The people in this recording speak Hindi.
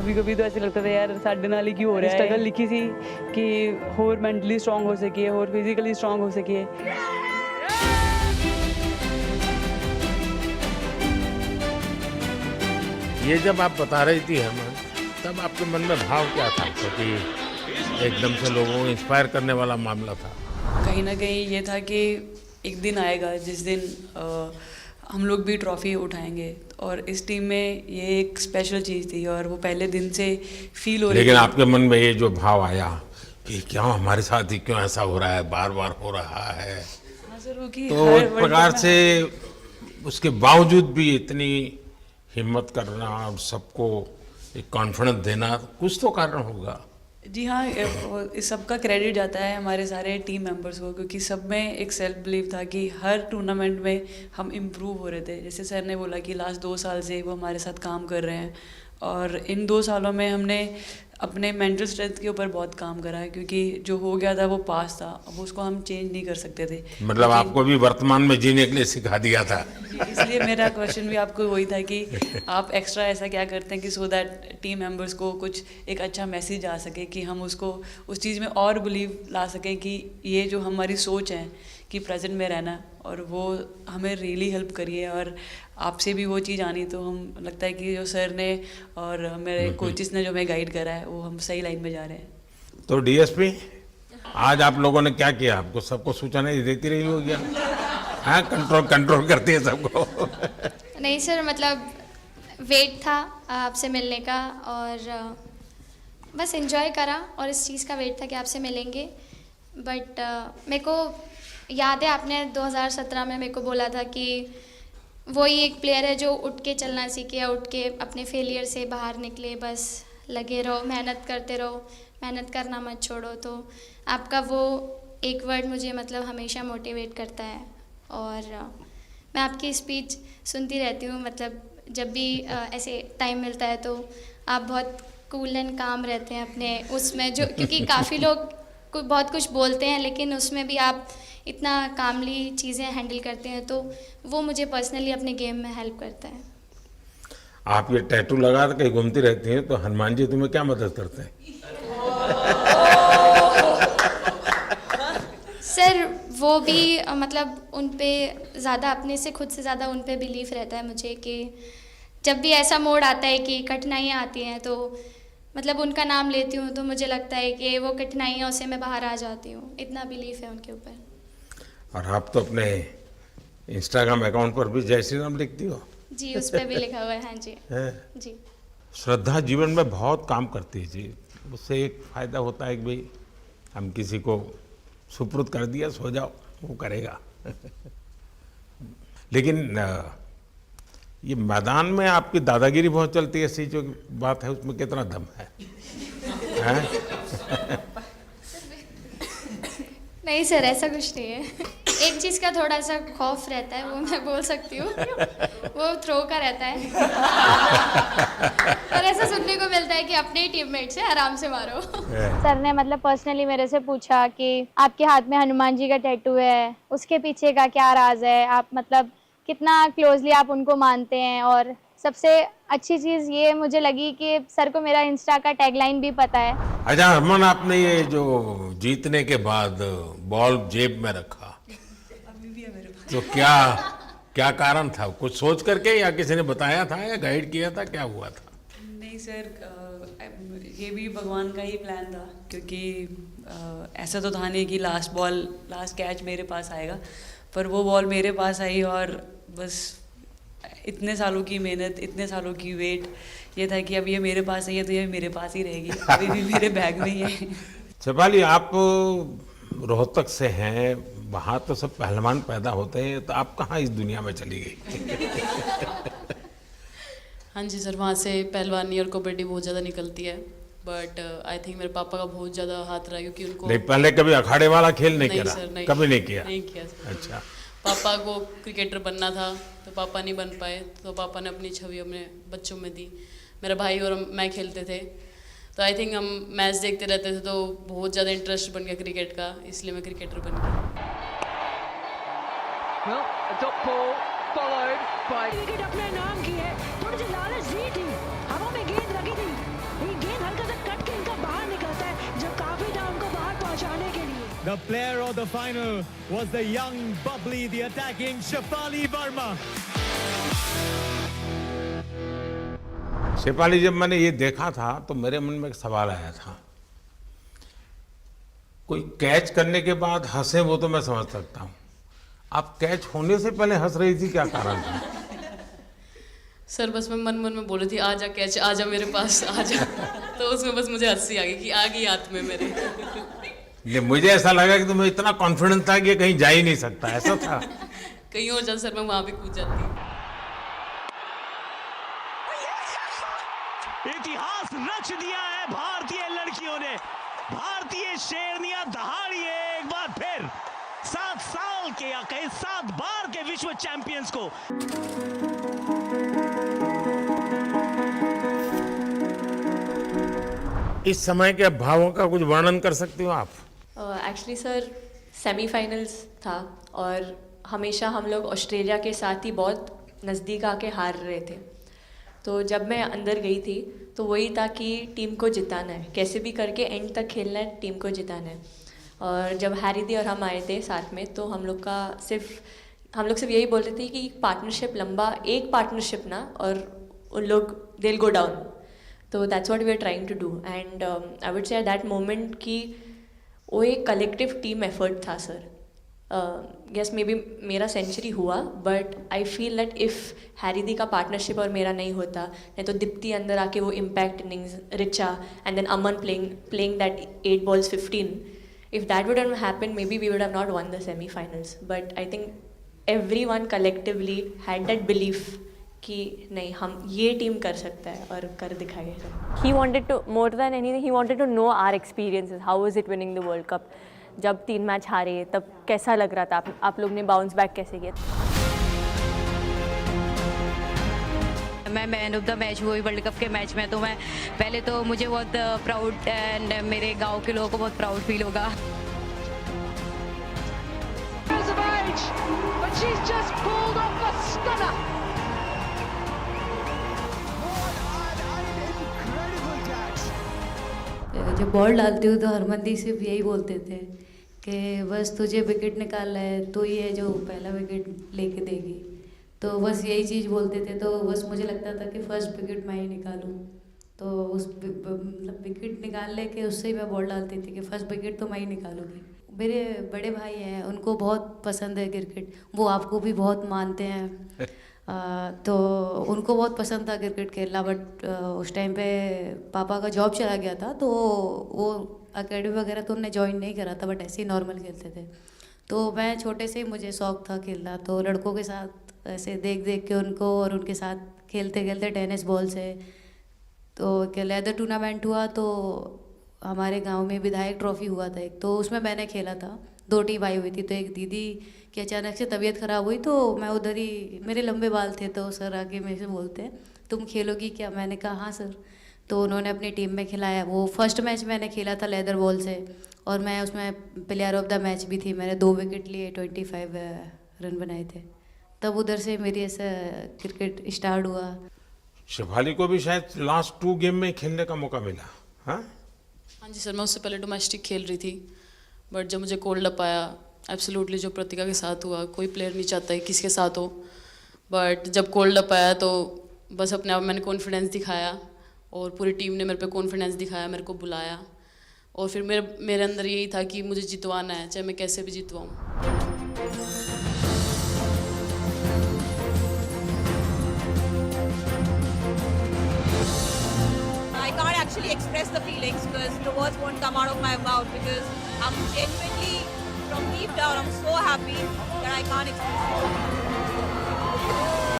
कभी कभी तो ऐसे लगता था यार साढ़े नाल ही क्यों हो रहा है। स्ट्रगल लिखी थी कि होर मैंटली स्ट्रॉन्ग हो सकिए, होर फिजिकली स्ट्रॉन्ग हो सकिए। ये जब आप बता रही थी हमें, तब आपके मन में भाव क्या था? क्योंकि एकदम से लोगों को इंस्पायर करने वाला मामला था। कहीं ना कहीं ये था कि एक दिन आएगा जिस दिन हम लोग भी ट्रॉफी उठाएंगे, और इस टीम में ये एक स्पेशल चीज़ थी और वो पहले दिन से फील हो रही थी। लेकिन आपके मन में ये जो भाव आया कि क्यों हमारे साथ ही क्यों ऐसा हो रहा है, बार बार हो रहा है, हाँ सर, वो कि तो हर एक वर्ल्ड प्रकार कप में से उसके बावजूद भी इतनी हिम्मत करना और सबको एक कॉन्फिडेंस देना, कुछ तो कारण होगा। जी हाँ, इस सब का क्रेडिट जाता है हमारे सारे टीम मेंबर्स को, क्योंकि सब में एक सेल्फ बिलीव था कि हर टूर्नामेंट में हम इम्प्रूव हो रहे थे। जैसे सर ने बोला कि लास्ट 2 साल से वो हमारे साथ काम कर रहे हैं, और इन 2 सालों में हमने अपने मेंटल स्ट्रेंथ के ऊपर बहुत काम करा है, क्योंकि जो हो गया था वो पास था, अब उसको हम चेंज नहीं कर सकते थे। मतलब आपको भी वर्तमान में जीने के लिए सिखा दिया था। इसलिए मेरा क्वेश्चन भी आपको वही था कि आप एक्स्ट्रा ऐसा क्या करते हैं कि सो दैट टीम मेंबर्स को कुछ एक अच्छा मैसेज आ सके, कि हम उसको उस चीज़ में और बिलीव ला सकें कि ये जो हमारी सोच है कि प्रेजेंट में रहना, और वो हमें रियली हेल्प करिए। और आपसे भी वो चीज़ आनी, तो हम लगता है कि जो सर ने और मेरे कोचेस ने जो हमें गाइड करा है, वो हम सही लाइन में जा रहे हैं। तो डीएसपी, आज आप लोगों ने क्या किया? आपको सबको सूचना देती रही होगी? हाँ, कंट्रोल करती है सबको। नहीं सर, मतलब वेट था आपसे मिलने का, और बस एंजॉय करा, और इस चीज़ का वेट था कि आपसे मिलेंगे। बट मेरे को याद है आपने 2017 में मेरे को बोला था कि वही एक प्लेयर है जो उठ के चलना सीखे, उठ के अपने फेलियर से बाहर निकले, बस लगे रहो, मेहनत करते रहो, मेहनत करना मत छोड़ो। तो आपका वो एक वर्ड मुझे मतलब हमेशा मोटिवेट करता है, और मैं आपकी स्पीच सुनती रहती हूँ। मतलब जब भी ऐसे टाइम मिलता है तो आप बहुत कूल एंड काम रहते हैं अपने उसमें, जो क्योंकि काफ़ी लोग बहुत कुछ बोलते हैं, लेकिन उसमें भी आप इतना कामली चीज़ें हैंडल करते हैं, तो वो मुझे पर्सनली अपने गेम में हेल्प करता है। आप ये टैटू लगा के घूमती रहती हैं, तो हनुमान जी तुम्हें क्या मदद करते हैं? सर वो भी मतलब उन पे ज़्यादा, अपने से खुद से ज़्यादा उन पे बिलीफ रहता है मुझे, कि जब भी ऐसा मोड़ आता है कि कठिनाइयाँ आती हैं, तो मतलब उनका नाम लेती हूँ तो मुझे लगता है कि वो कठिनाइयों से मैं बाहर आ जाती हूँ। इतना बिलीफ है उनके ऊपर। और आप तो अपने इंस्टाग्राम अकाउंट पर भी जय श्री राम लिखती हो। जी, उस पर भी लिखा हुआ है। हाँ जी। है? जी श्रद्धा जीवन में बहुत काम करती है जी। उससे एक फायदा होता है कि भाई हम किसी को सुपुर्द कर दिया, सो जाओ, वो करेगा। लेकिन ये मैदान में आपकी दादागिरी बहुत चलती है, ऐसी जो बात है उसमें कितना दम है? हैं? नहीं सर, ऐसा कुछ नहीं है। एक चीज़ का थोड़ा सा खौफ रहता है, वो मैं बोल सकती हूँ, वो थ्रो का रहता है। और ऐसा सुनने को मिलता है कि अपने ही टीममेट से आराम से मारो। सर ने मतलब पर्सनली मेरे से पूछा कि आपके हाथ में हनुमान जी का टैटू है, उसके पीछे का क्या राज है, आप मतलब कितना क्लोजली आप उनको मानते हैं। और सबसे अच्छी चीज़ ये मुझे लगी कि सर को मेरा इंस्टा का टैगलाइन भी पता है। अच्छा हरमन, आपने ये जो जीतने के बाद बॉल जेब में रखा, अभी भी है मेरे पास। तो क्या क्या कारण था? कुछ सोच करके, या किसी ने बताया था, या गाइड किया था, क्या हुआ था? नहीं सर, ये भी भगवान का ही प्लान था, क्योंकि ऐसा तो था नहीं कि लास्ट कैच मेरे पास आएगा, पर वो बॉल मेरे पास आई, और बस इतने सालों की मेहनत, इतने सालों की वेट, ये था कि अब ये मेरे पास आई है तो ये मेरे पास ही रहेगी, अभी भी मेरे बैग में ही है। शेफाली, आप रोहतक से हैं, वहाँ तो सब पहलवान पैदा होते हैं, तो आप कहाँ इस दुनिया में चली गई? हाँ जी सर, वहाँ से पहलवानी और कबड्डी बहुत ज़्यादा निकलती है, बट आई थिंक मेरे पापा का बहुत ज़्यादा हाथ रहा, क्योंकि उनको नहीं, पहले कभी अखाड़े वाला खेल नहीं नहीं करा? सर, नहीं, कभी नहीं किया? नहीं किया सर। अच्छा। पापा को क्रिकेटर बनना था, तो पापा नहीं बन पाए, तो पापा ने अपनी छवि अपने bच्चों में दी। मेरा भाई और मैं खेलते थे, तो आई थिंक हम मैच देखते रहते थे, तो बहुत ज़्यादा इंटरेस्ट बन गया क्रिकेट का, इसलिए मैं क्रिकेटर बन गया। Well, a dot ball followed by wicket अपने नाम की है, थोड़ी सी लालच दी थी, हवा में गेंद लगी थी, ये गेंद हल्का सा कट के इनका बाहर निकलता है, जब काफी था उनको बाहर पहुंचाने के लिए। The player of the final was the young, bubbly, the attacking Shefali Verma. Shefali, जब मैंने ये देखा था तो मेरे मन में एक सवाल आया था। कोई कैच करने के बाद हंसे वो तो मैं समझ सकता हूँ, आप कैच होने से पहले हंस रही थी, क्या कारण था? सर बस मैं मन में बोल रही थी आजा कैच, आजा मेरे पास आजा। तो उसमें बस मुझे हंसी आ गई कि आ गई हाथ में मेरे। ये मुझे ऐसा लगा कि तुम्हें इतना कॉन्फिडेंस था कि ये कहीं जा ही नहीं सकता, ऐसा था? कहीं और जाता सर मैं वहां भी कूद जाती। इतिहास रच दिया है भारतीय लड़कियों ने। भारतीय शेरनियां दहाड़ी है एक बार फिर 7 साल के या कहीं 7 बार के विश्व चैंपियंस को। इस समय के भावों का कुछ वर्णन कर सकती हो आप? एक्चुअली सर सेमीफाइनल्स था और हमेशा हम लोग ऑस्ट्रेलिया के साथ ही बहुत नज़दीक आके हार रहे थे। तो जब मैं अंदर गई थी तो वही था कि टीम को जिताना है, कैसे भी करके एंड तक खेलना है, टीम को जिताना है। और जब हैरी दी और हम आए थे साथ में तो हम लोग सिर्फ यही बोलते थे कि पार्टनरशिप लंबा, एक पार्टनरशिप ना, और उन लोग दिल गो डाउन। तो that's what we are trying to do and I would say at that moment कि वो एक कलेक्टिव टीम एफर्ट था सर। यस मे बी मेरा सेंचुरी हुआ, but I feel that if Harry दी का पार्टनरशिप और मेरा नहीं होता, नहीं तो दीप्ति अंदर आके वो impact innings, Richa and then Aman playing that 8 balls 15, if that would have happened maybe we would have not won the semi-finals. But I think everyone collectively had that belief कि नहीं हम ये टीम कर सकता है और कर दिखाएगा। He wanted to, more than anything, he wanted to know our experiences. How was it winning the World Cup? जब 3 मैच हारे तब कैसा लग रहा था? आप लोग ने बाउंस बैक कैसे किया? मैं मैन ऑफ द मैच हुई वर्ल्ड कप के मैच में, तो मैं पहले तो मुझे बहुत प्राउड एंड मेरे गांव के लोगों को बहुत प्राउड फील होगा। जब बॉल डालती हूँ तो हरमनदीप सिर्फ यही बोलते थे कि बस तुझे विकेट निकालना है, तो ये है जो पहला विकेट लेके देगी। तो बस यही चीज़ बोलते थे। तो बस मुझे लगता था कि फर्स्ट विकेट मैं ही निकालूं, तो उस मतलब विकेट निकालने के उससे ही मैं बॉल डालती थी कि फर्स्ट विकेट तो मैं ही निकालूंगी। मेरे बड़े भाई हैं, उनको बहुत पसंद है क्रिकेट, वो आपको भी बहुत मानते हैं। तो उनको बहुत पसंद था क्रिकेट खेलना, बट उस टाइम पे पापा का जॉब चला गया था, तो वो एकेडमी वगैरह तो उन्होंने ज्वाइन नहीं करा था, बट ऐसे ही नॉर्मल खेलते थे। तो मैं छोटे से ही मुझे शौक़ था खेलना, तो लड़कों के साथ ऐसे देख देख के उनको और उनके साथ खेलते खेलते टेनिस बॉल से, तो एक लेदर टूर्नामेंट हुआ, तो हमारे गांव में विधायक ट्रॉफी हुआ था एक, तो उसमें मैंने खेला था। 2 टीम आई हुई थी, तो एक दीदी की अचानक से तबीयत ख़राब हुई, तो मैं उधर ही, मेरे लंबे बाल थे, तो सर आके मेरे से बोलते हैं तुम खेलोगी क्या? मैंने कहा हाँ सर। तो उन्होंने अपनी टीम में खिलाया। वो फर्स्ट मैच मैंने खेला था लेदर बॉल से, और मैं उसमें प्लेयर ऑफ द मैच भी थी। मैंने 2 विकेट लिए, 25 रन बनाए थे। तब उधर से मेरी ऐसा क्रिकेट स्टार्ट हुआ। शेफाली को भी शायद लास्ट 2 गेम में खेलने का मौका मिला। हाँ जी सर, मैं उससे पहले डोमेस्टिक खेल रही थी, बट जब मुझे कोल्ड अप आया, एब्सोल्युटली जो प्रतिका के साथ हुआ, कोई प्लेयर नहीं चाहता है किसके साथ हो, बट जब कोल्ड अप आया तो बस अपने आप मैंने कॉन्फिडेंस दिखाया, और पूरी टीम ने मेरे पे कॉन्फिडेंस दिखाया, मेरे को बुलाया, और फिर मेरे अंदर यही था कि मुझे जितवाना है, चाहे मैं कैसे भी जितवाऊँ। I can't actually express the feelings because the words won't come out of my mouth, because I'm genuinely, from deep down, I'm so happy that I can't express it.